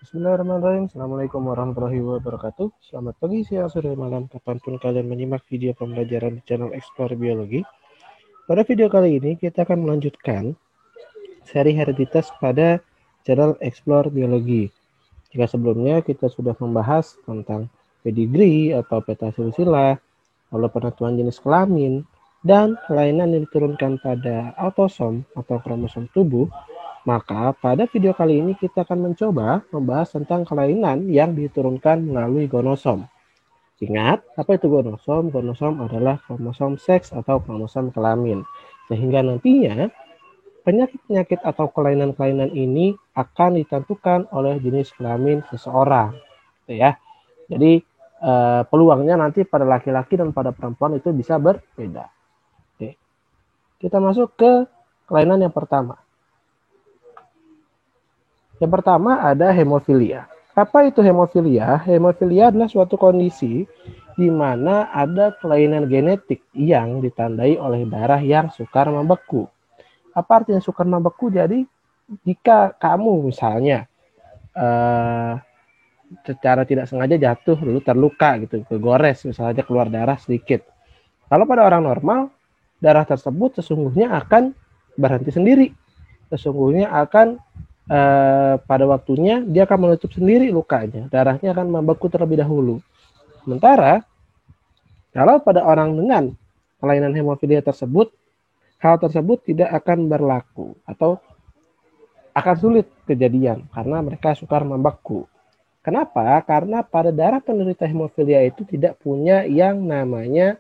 Bismillahirrahmanirrahim. Assalamualaikum warahmatullahi wabarakatuh. Selamat pagi, siang, sore, malam, kapanpun kalian menyimak video pembelajaran di channel Explore Biologi. Pada video kali ini kita akan melanjutkan seri hereditas pada channel Explore Biologi. Jika sebelumnya kita sudah membahas tentang pedigree atau peta silsilah, lalu penentuan jenis kelamin, dan kelainan yang diturunkan pada autosom atau kromosom tubuh, maka pada video kali ini kita akan mencoba membahas tentang kelainan yang diturunkan melalui gonosom. Ingat, apa itu gonosom? Gonosom adalah kromosom seks atau kromosom kelamin. Sehingga nantinya penyakit-penyakit atau kelainan-kelainan ini akan ditentukan oleh jenis kelamin seseorang. Ya. Jadi peluangnya nanti pada laki-laki dan pada perempuan itu bisa berbeda. Oke. Kita masuk ke kelainan yang pertama. Yang pertama ada hemofilia. Apa itu hemofilia? Hemofilia adalah suatu kondisi di mana ada kelainan genetik yang ditandai oleh darah yang sukar membeku. Apa artinya sukar membeku? Jadi jika kamu misalnya secara tidak sengaja jatuh lalu terluka gitu, kegores misalnya keluar darah sedikit. Kalau pada orang normal, darah tersebut sesungguhnya akan berhenti sendiri. Sesungguhnya akan pada waktunya dia akan menutup sendiri lukanya, darahnya akan membeku terlebih dahulu. Sementara kalau pada orang dengan kelainan hemofilia tersebut, hal tersebut tidak akan berlaku atau akan sulit kejadian karena mereka sukar membeku. Kenapa? Karena pada darah penderita hemofilia itu tidak punya yang namanya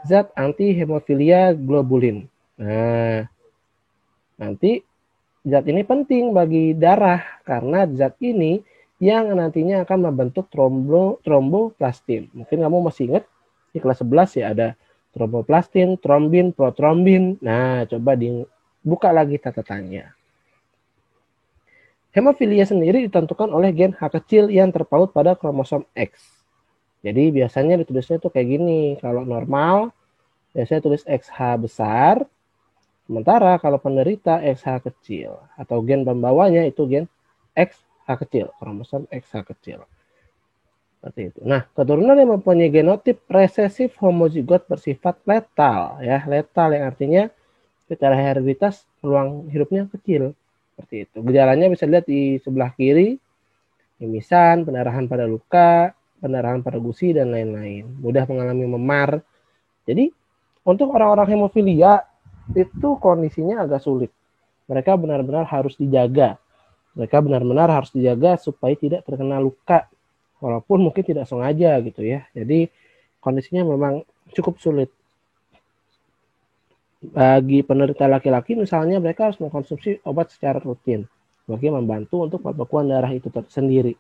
zat anti hemofilia globulin. Nah, nanti zat ini penting bagi darah karena zat ini yang nantinya akan membentuk tromboplastin. Mungkin kamu masih ingat di kelas 11 ya ada tromboplastin, trombin, protrombin. Nah, coba dibuka lagi catatannya. Hemofilia sendiri ditentukan oleh gen H kecil yang terpaut pada kromosom X. Jadi biasanya ditulisnya tuh kayak gini. Kalau normal biasanya tulis XH besar. Sementara kalau penderita XH kecil atau gen pembawanya itu gen XH kecil, kromosom XH kecil. Seperti itu. Nah, keturunan yang mempunyai genotip resesif homozigot bersifat letal, ya, letal yang artinya secara hereditas peluang hidupnya kecil. Seperti itu. Gejalanya bisa dilihat di sebelah kiri, mimisan, pendarahan pada luka, pendarahan pada gusi dan lain-lain. Mudah mengalami memar. Jadi, untuk orang-orang hemofilia itu kondisinya agak sulit. Mereka benar-benar harus dijaga. Mereka benar-benar harus dijaga supaya tidak terkena luka. Walaupun mungkin tidak sengaja gitu ya. Jadi kondisinya memang cukup sulit. Bagi penderita laki-laki misalnya mereka harus mengkonsumsi obat secara rutin. Bagi membantu untuk pembekuan darah itu sendiri.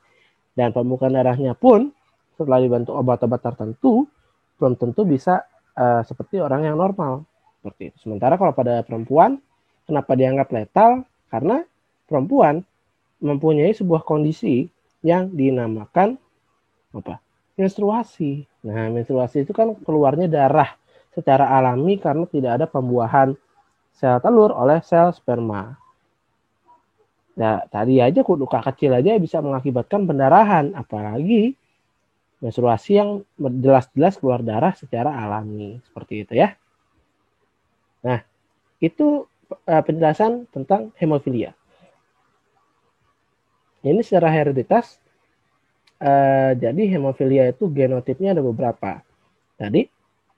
Dan pembekuan darahnya pun setelah dibantu obat-obat tertentu belum tentu bisa seperti orang yang normal. Seperti itu. Sementara kalau pada perempuan, kenapa dianggap letal? Karena perempuan mempunyai sebuah kondisi yang dinamakan apa? Menstruasi. Nah, menstruasi itu kan keluarnya darah secara alami karena tidak ada pembuahan sel telur oleh sel sperma. Nah, tadi aja luka kecil aja bisa mengakibatkan pendarahan, apalagi menstruasi yang jelas-jelas keluar darah secara alami. Seperti itu ya. Nah, itu penjelasan tentang hemofilia. Ini secara hereditas, jadi hemofilia itu genotipnya ada beberapa. Tadi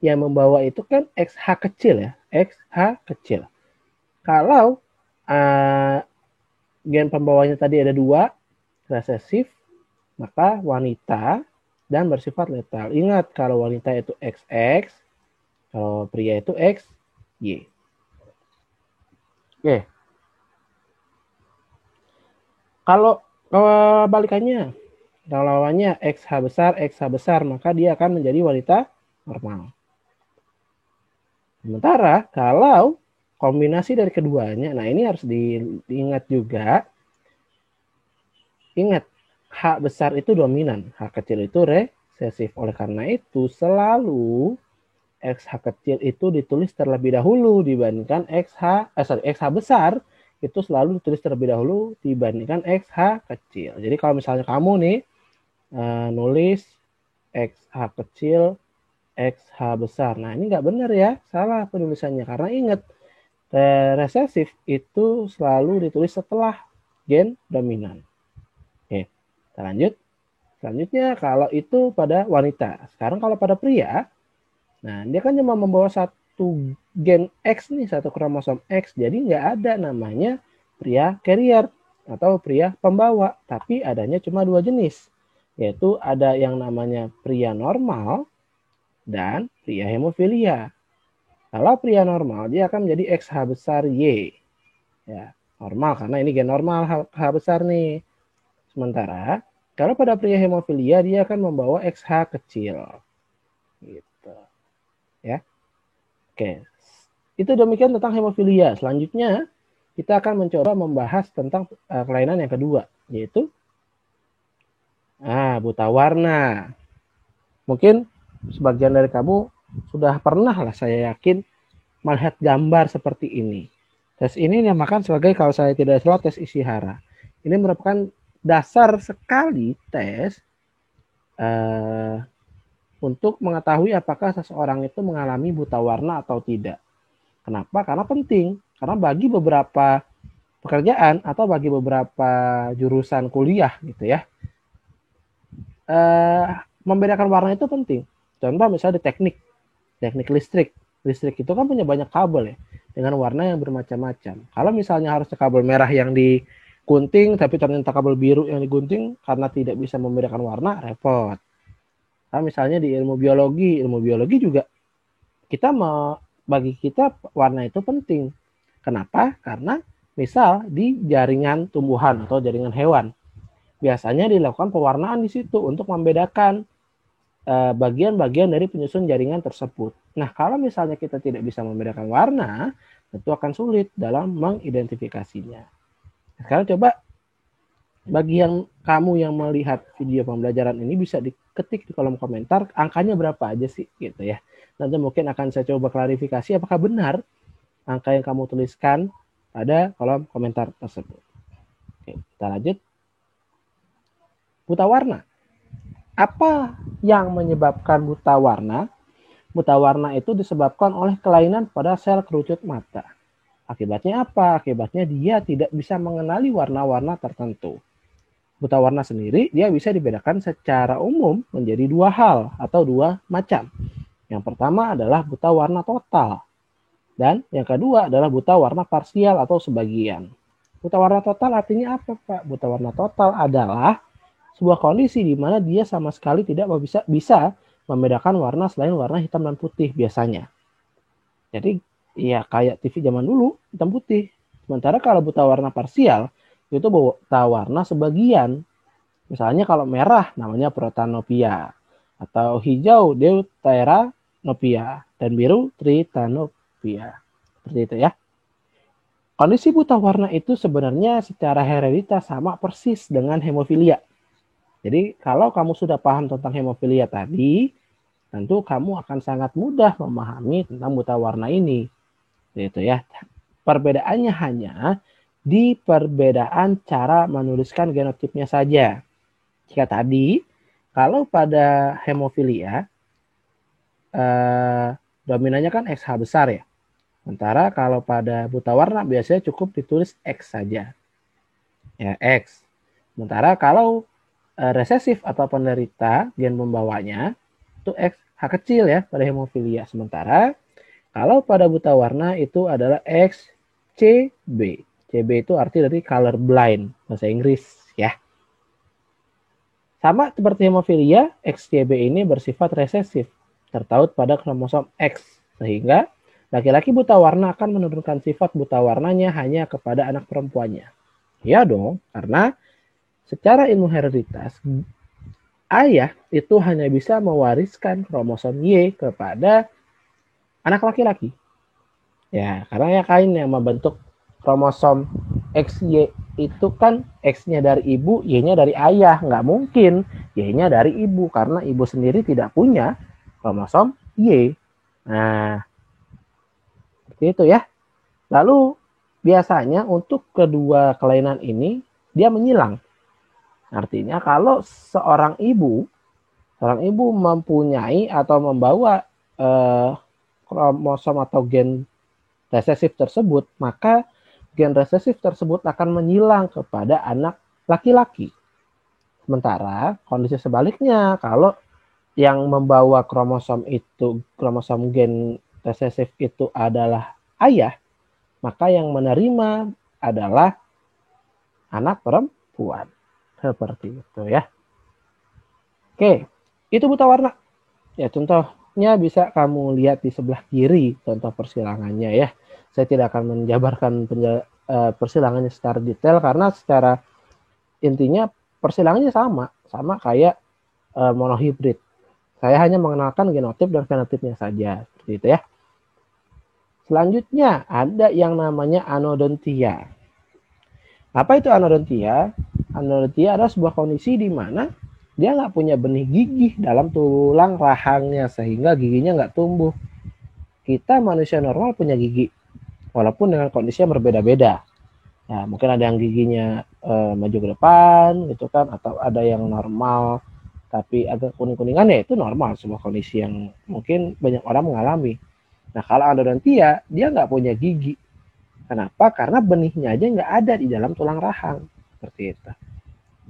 yang membawa itu kan XH kecil ya, XH kecil. Kalau gen pembawanya tadi ada 2, resesif, maka wanita dan bersifat letal. Ingat kalau wanita itu XX, kalau pria itu XY. Oke. Kalau balikannya, kalau lawannya XH besar, maka dia akan menjadi wanita normal. Sementara kalau kombinasi dari keduanya, nah ini harus diingat juga. Ingat, H besar itu dominan, H kecil itu resesif. Oleh karena itu selalu XH kecil itu ditulis terlebih dahulu dibandingkan XH besar itu selalu ditulis terlebih dahulu dibandingkan XH kecil. Jadi kalau misalnya kamu nih nulis XH kecil, XH besar. Nah, ini nggak benar ya, salah penulisannya. Karena ingat, resesif itu selalu ditulis setelah gen dominan. Oke, kita lanjut. Selanjutnya, kalau itu pada wanita. Sekarang kalau pada pria, nah dia kan cuma membawa satu gen X nih, satu kromosom X. Jadi nggak ada namanya pria carrier atau pria pembawa. Tapi adanya cuma dua jenis. Yaitu ada yang namanya pria normal dan pria hemofilia. Kalau pria normal, dia akan menjadi XH besar Y. Ya, normal karena ini gen normal H besar nih. Sementara kalau pada pria hemofilia, dia akan membawa XH kecil. Gitu. Ya. Oke. Itu demikian tentang hemofilia. Selanjutnya, kita akan mencoba membahas tentang kelainan yang kedua, yaitu buta warna. Mungkin sebagian dari kamu sudah pernah lah, saya yakin, melihat gambar seperti ini. Tes ini dinamakan sebagai, kalau saya tidak salah, tes Ishihara. Ini merupakan dasar sekali tes untuk mengetahui apakah seseorang itu mengalami buta warna atau tidak. Kenapa? Karena penting. Karena bagi beberapa pekerjaan atau bagi beberapa jurusan kuliah gitu ya, membedakan warna itu penting. Contoh misalnya di teknik listrik. Listrik itu kan punya banyak kabel ya, dengan warna yang bermacam-macam. Kalau misalnya harusnya kabel merah yang digunting, tapi ternyata kabel biru yang digunting, karena tidak bisa membedakan warna, repot. Nah, misalnya di ilmu biologi juga bagi kita warna itu penting. Kenapa? Karena misal di jaringan tumbuhan atau jaringan hewan, biasanya dilakukan pewarnaan di situ untuk membedakan bagian-bagian dari penyusun jaringan tersebut. Nah, kalau misalnya kita tidak bisa membedakan warna, tentu akan sulit dalam mengidentifikasinya. Sekarang coba bagi kamu yang melihat video pembelajaran ini bisa diketik di kolom komentar angkanya berapa aja sih gitu ya. Nanti mungkin akan saya coba klarifikasi apakah benar angka yang kamu tuliskan pada kolom komentar tersebut. Oke, kita lanjut. Buta warna. Apa yang menyebabkan buta warna? Buta warna itu disebabkan oleh kelainan pada sel kerucut mata. Akibatnya apa? Akibatnya dia tidak bisa mengenali warna-warna tertentu. Buta warna sendiri dia bisa dibedakan secara umum menjadi dua hal atau dua macam. Yang pertama adalah buta warna total. Dan yang kedua adalah buta warna parsial atau sebagian. Buta warna total artinya apa, Pak? Buta warna total adalah sebuah kondisi di mana dia sama sekali tidak bisa membedakan warna selain warna hitam dan putih biasanya. Jadi ya kayak TV zaman dulu, hitam putih. Sementara kalau buta warna parsial, itu buta warna sebagian. Misalnya kalau merah namanya protanopia, atau hijau deuteranopia, dan biru tritanopia. Seperti itu ya. Kondisi buta warna itu sebenarnya secara hereditas sama persis dengan hemofilia. Jadi kalau kamu sudah paham tentang hemofilia tadi, tentu kamu akan sangat mudah memahami tentang buta warna ini. Gitu ya. Perbedaannya hanya di perbedaan cara menuliskan genotipnya saja. Jika tadi, kalau pada hemofilia, dominannya kan XH besar ya. Sementara kalau pada buta warna biasanya cukup ditulis X saja. Ya, X. Sementara kalau resesif atau penderita gen pembawanya itu XH kecil ya pada hemofilia. Sementara kalau pada buta warna itu adalah XCB. CB itu arti dari color blind bahasa Inggris ya. Sama seperti hemofilia, XCB ini bersifat resesif, tertaut pada kromosom X, sehingga laki-laki buta warna akan menurunkan sifat buta warnanya hanya kepada anak perempuannya. Ya dong, karena secara ilmu hereditas, ayah itu hanya bisa mewariskan kromosom Y kepada anak laki-laki. Ya, karena ya kain yang membentuk kromosom XY itu kan X-nya dari ibu, Y-nya dari ayah. Nggak mungkin Y-nya dari ibu, karena ibu sendiri tidak punya kromosom Y. Nah, seperti itu ya. Lalu biasanya untuk kedua kelainan ini dia menyilang. Artinya kalau seorang ibu mempunyai atau membawa kromosom atau gen resesif tersebut, maka gen resesif tersebut akan menyilang kepada anak laki-laki. Sementara kondisi sebaliknya, kalau yang membawa kromosom gen resesif itu adalah ayah, maka yang menerima adalah anak perempuan. Seperti itu ya. Oke, itu buta warna. Ya, contohnya bisa kamu lihat di sebelah kiri contoh persilangannya ya. Saya tidak akan menjabarkan persilangannya secara detail karena secara intinya persilangannya sama kayak monohibrid. Saya hanya mengenalkan genotip dan fenotipnya saja, seperti itu ya. Selanjutnya ada yang namanya anodontia. Apa itu anodontia? Anodontia adalah sebuah kondisi di mana dia nggak punya benih gigi dalam tulang rahangnya sehingga giginya nggak tumbuh. Kita manusia normal punya gigi, walaupun dengan kondisi yang berbeda-beda. Ya, mungkin ada yang giginya maju ke depan, gitu kan, atau ada yang normal tapi agak kuning-kuningan, ya itu normal, sebuah kondisi yang mungkin banyak orang mengalami. Nah, kalau anodontia, dia nggak punya gigi. Kenapa? Karena benihnya aja nggak ada di dalam tulang rahang, seperti itu.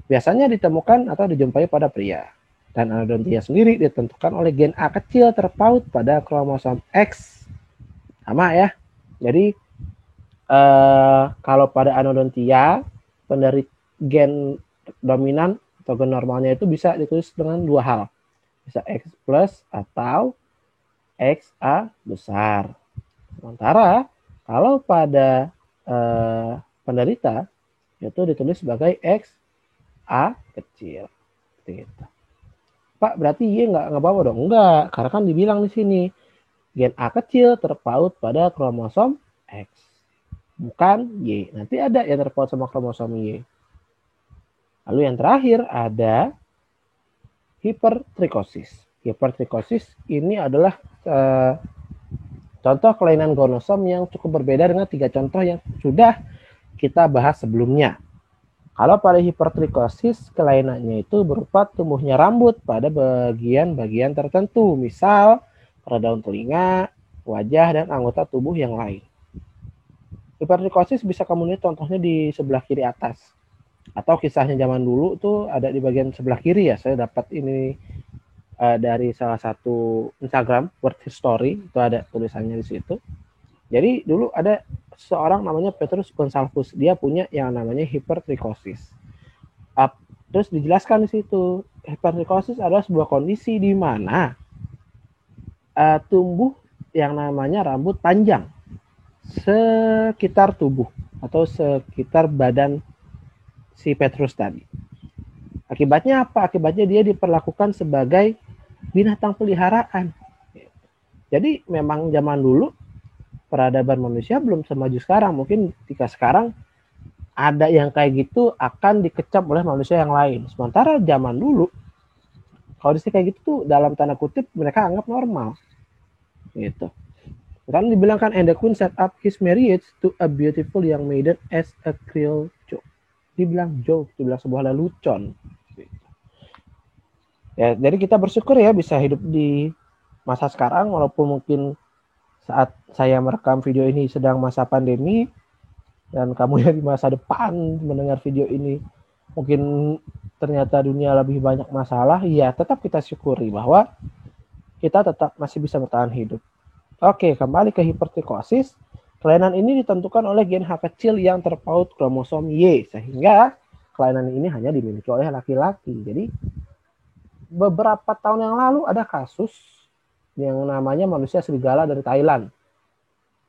Biasanya ditemukan atau dijumpai pada pria. Dan anodontia sendiri ditentukan oleh gen A kecil terpaut pada kromosom X. Sama ya. Jadi kalau pada anodontia, penderita gen dominan atau gen normalnya itu bisa ditulis dengan dua hal. Bisa X plus atau XA besar. Sementara kalau pada penderita itu ditulis sebagai XA kecil. Seperti itu. Pak, berarti Y nggak bawa dong? Enggak, karena kan dibilang di sini gen A kecil terpaut pada kromosom X, bukan Y. Nanti ada yang terpaut sama kromosom Y. Lalu yang terakhir ada hipertrikosis. Hipertrikosis ini adalah contoh kelainan gonosom yang cukup berbeda dengan 3 contoh yang sudah kita bahas sebelumnya. Kalau pada hipertrikosis, kelainannya itu berupa tumbuhnya rambut pada bagian-bagian tertentu, misal pada daun telinga, wajah, dan anggota tubuh yang lain. Hipertrikosis bisa kamu lihat contohnya di sebelah kiri atas. Atau kisahnya zaman dulu tuh ada di bagian sebelah kiri ya, saya dapat ini dari salah satu Instagram, World History, itu ada tulisannya di situ. Jadi dulu ada seorang namanya Petrus Gonsalvus, dia punya yang namanya hipertrikosis. Terus dijelaskan di situ, hipertrikosis adalah sebuah kondisi di mana tumbuh yang namanya rambut panjang sekitar tubuh atau sekitar badan si Petrus tadi. Akibatnya apa? Akibatnya dia diperlakukan sebagai binatang peliharaan. Jadi memang zaman dulu peradaban manusia belum semaju sekarang. Mungkin ketika sekarang ada yang kayak gitu akan dikecap oleh manusia yang lain. Sementara zaman dulu kondisi kayak gitu tuh dalam tanda kutip mereka anggap normal. Gitu. Kan dibilang kan, and the queen set up his marriage to a beautiful young maiden as a cruel joke. Dibilang sebuah lelucon. Gitu. Ya, jadi kita bersyukur ya bisa hidup di masa sekarang, walaupun mungkin saat saya merekam video ini sedang masa pandemi dan kamu yang di masa depan mendengar video ini mungkin ternyata dunia lebih banyak masalah, ya tetap kita syukuri bahwa kita tetap masih bisa bertahan hidup. Oke, kembali ke hipertrikosis. Kelainan ini ditentukan oleh gen H kecil yang terpaut kromosom Y, sehingga kelainan ini hanya dimiliki oleh laki-laki. Jadi beberapa tahun yang lalu ada kasus yang namanya manusia serigala dari Thailand.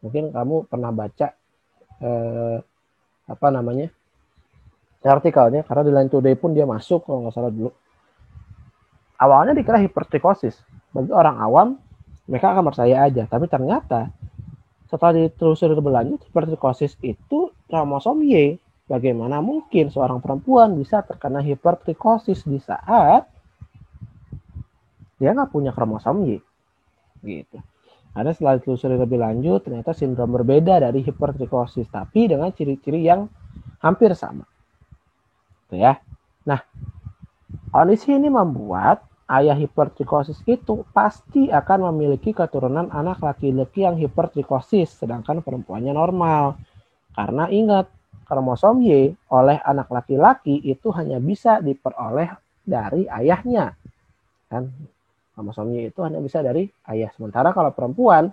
Mungkin kamu pernah baca artikelnya, karena di Line Today pun dia masuk kalau nggak salah dulu. Awalnya dikira hipertrikosis. Bagi orang awam, mereka akan percaya aja. Tapi ternyata setelah ditelusuri lebih lanjut, hipertrikosis itu kromosom Y. Bagaimana mungkin seorang perempuan bisa terkena hipertrikosis di saat dia nggak punya kromosom Y? Gitu. Ada setelah ditelusuri lebih lanjut, ternyata sindrom berbeda dari hipertrikosis, tapi dengan ciri-ciri yang hampir sama. Gitu ya. Nah, kondisi ini membuat ayah hipertrikosis itu pasti akan memiliki keturunan anak laki-laki yang hipertrikosis, sedangkan perempuannya normal. Karena ingat, kromosom Y oleh anak laki-laki itu hanya bisa diperoleh dari ayahnya. Kan? Kromosom Y itu hanya bisa dari ayah. Sementara kalau perempuan,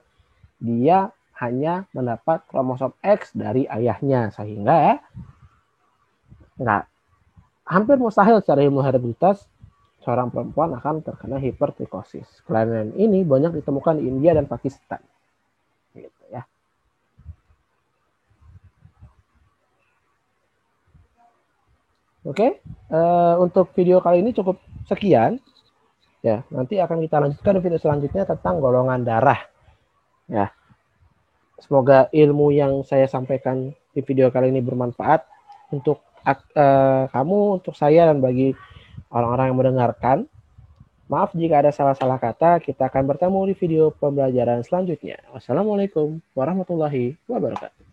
dia hanya mendapat kromosom X dari ayahnya. Sehingga nggak, hampir mustahil secara ilmu hereditaritas seorang perempuan akan terkena hipertrikosis. Kelainan ini banyak ditemukan di India dan Pakistan. Gitu ya. Oke, untuk video kali ini cukup sekian. Ya, nanti akan kita lanjutkan di video selanjutnya tentang golongan darah. Ya, semoga ilmu yang saya sampaikan di video kali ini bermanfaat untuk kamu, untuk saya, dan bagi orang-orang yang mendengarkan. Maaf jika ada salah-salah kata. Kita akan bertemu di video pembelajaran selanjutnya. Wassalamualaikum warahmatullahi wabarakatuh.